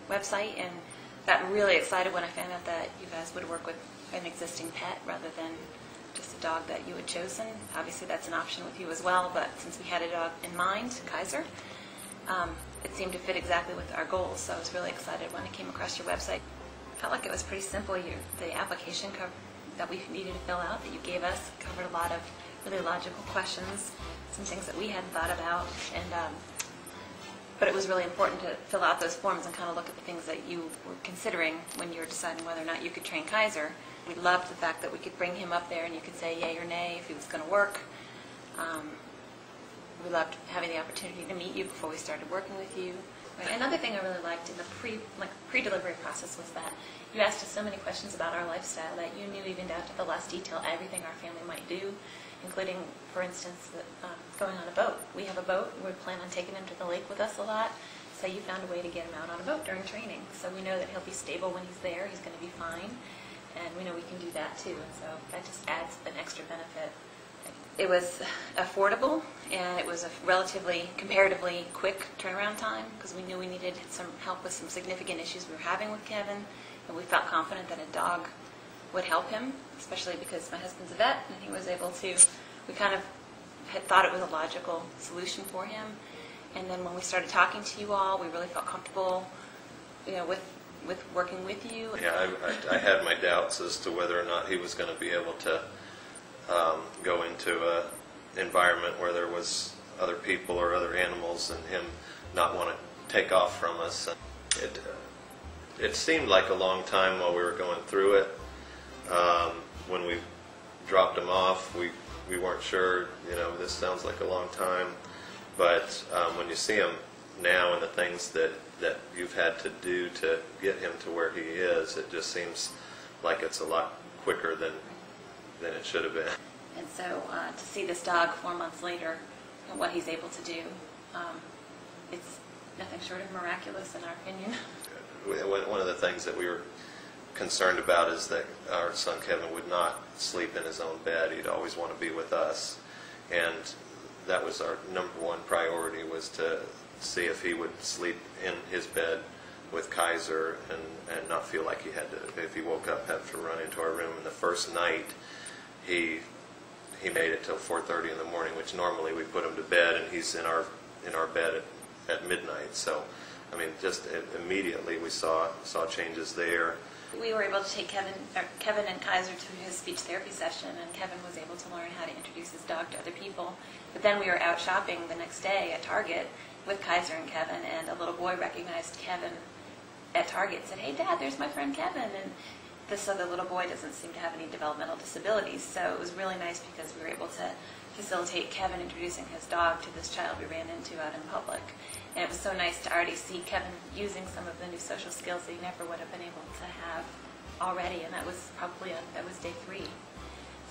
website, and got really excited when I found out that you guys would work with an existing pet rather than just a dog that you had chosen. Obviously that's an option with you as well, but since we had a dog in mind, Kaiser, it seemed to fit exactly with our goals, so I was really excited when I came across your website. I felt like it was pretty simple. The application that we needed to fill out that you gave us covered a lot of really logical questions, some things that we hadn't thought about, and but it was really important to fill out those forms and kind of look at the things that you were considering when you were deciding whether or not you could train Kaiser. We loved the fact that we could bring him up there and you could say yay or nay if he was going to work. We loved having the opportunity to meet you before we started working with you. Another thing I really liked in the pre-delivery process was that you asked us so many questions about our lifestyle that you knew even down to the last detail everything our family might do, including, for instance, going on a boat. We have a boat. We plan on taking him to the lake with us a lot. So you found a way to get him out on a boat during training. So we know that he'll be stable when he's there. He's going to be fine. And we know we can do that too. And so that just adds an extra benefit. It was affordable, and it was a relatively, comparatively quick turnaround time because we knew we needed some help with some significant issues we were having with Kevin. And we felt confident that a dog would help him, especially because my husband's a vet and he was able to, we kind of had thought it was a logical solution for him. And then when we started talking to you all, we really felt comfortable, with working with you. Yeah, I had my doubts as to whether or not he was going to be able to go into an environment where there was other people or other animals and him not want to take off from us. It seemed like a long time while we were going through it. When we dropped him off, we weren't sure, this sounds like a long time. But when you see him now and the things that you've had to do to get him to where he is, it just seems like it's a lot quicker than it should have been. And so to see this dog 4 months later and what he's able to do, it's nothing short of miraculous in our opinion. One of the things that we were concerned about is that our son Kevin would not sleep in his own bed. He'd always want to be with us. And that was our number one priority, was to see if he would sleep in his bed with Kaiser and not feel like he had to, if he woke up, have to run into our room. And the first night, he made it till 4:30 in the morning, which normally we put him to bed, and he's in our bed at midnight. So, I mean, just immediately we saw changes there. We were able to take Kevin and Kaiser to his speech therapy session, and Kevin was able to learn how to introduce his dog to other people. But then we were out shopping the next day at Target with Kaiser and Kevin, and a little boy recognized Kevin at Target and said, "Hey, Dad, there's my friend Kevin." And this other little boy doesn't seem to have any developmental disabilities, so it was really nice because we were able to facilitate Kevin introducing his dog to this child we ran into out in public. And it was so nice to already see Kevin using some of the new social skills that he never would have been able to have already, and that was day 3.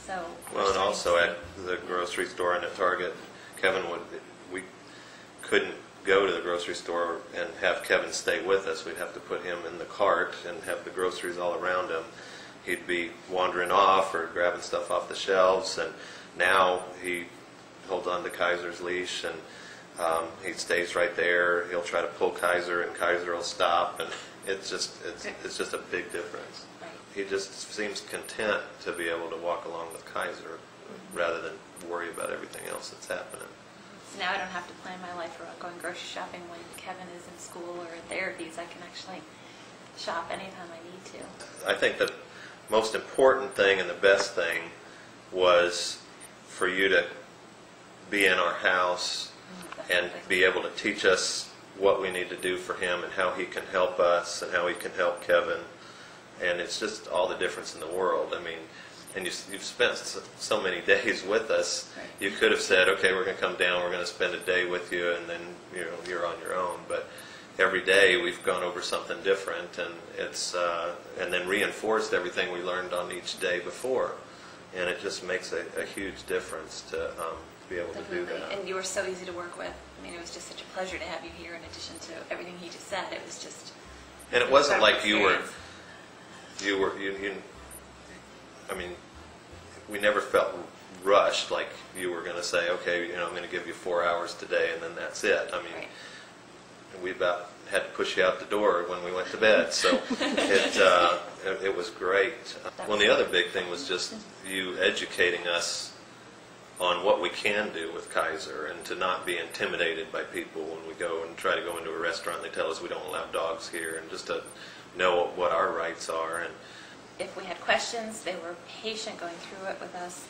So well, and also at the grocery store and at Target, we couldn't go to the grocery store and have Kevin stay with us. We'd have to put him in the cart and have the groceries all around him. He'd be wandering off or grabbing stuff off the shelves, and now he holds on to Kaiser's leash, and he stays right there. He'll try to pull Kaiser, and Kaiser will stop, and it's just a big difference. Right. He just seems content to be able to walk along with Kaiser rather than worry about everything else that's happening. So now I don't have to plan my life around going grocery shopping when Kevin is in school or in therapies. I can actually shop anytime I need to. I think the most important thing and the best thing was for you to be in our house and be able to teach us what we need to do for him and how he can help us and how he can help Kevin. And it's just all the difference in the world. I mean, and you've spent so many days with us. Right. You could have said, okay, we're going to come down, we're going to spend a day with you, and then you're on your own. But every day we've gone over something different, and it's and then reinforced everything we learned on each day before. And it just makes a huge difference to be able Definitely. to do that. And you were so easy to work with. I mean, it was just such a pleasure to have you here in addition to everything he just said. It was just... And it wasn't like experience. I mean, we never felt rushed, like you were going to say, okay, I'm going to give you 4 hours today and then that's it. I mean, Right. we about had to push you out the door when we went to bed. So it was great. Well, the other big thing was just you educating us on what we can do with Kaiser, and to not be intimidated by people when we go and try to go into a restaurant. They tell us we don't allow dogs here, and just to know what our rights are. And if we had questions, they were patient going through it with us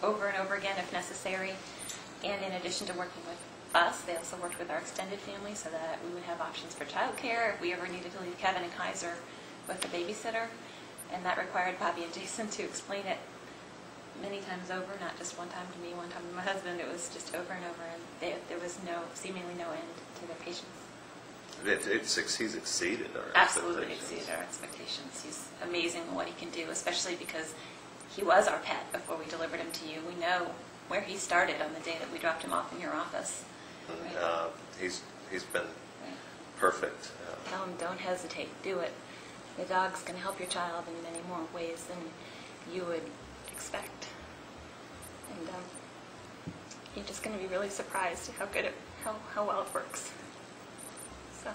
over and over again if necessary. And in addition to working with us, they also worked with our extended family so that we would have options for childcare if we ever needed to leave Kevin and Kaiser with a babysitter. And that required Bobby and Jason to explain it many times over, not just one time to me, one time to my husband. It was just over and over, and there was seemingly no end to their patience. He's exceeded our Absolutely expectations. exceeded our expectations. He's amazing at what he can do, especially because he was our pet before we delivered him to you. We know where he started on the day that we dropped him off in your office. Right? He's been perfect. Tell him, don't hesitate, do it. The dog's going to help your child in many more ways than you would expect. And you're just going to be really surprised at how well it works. So.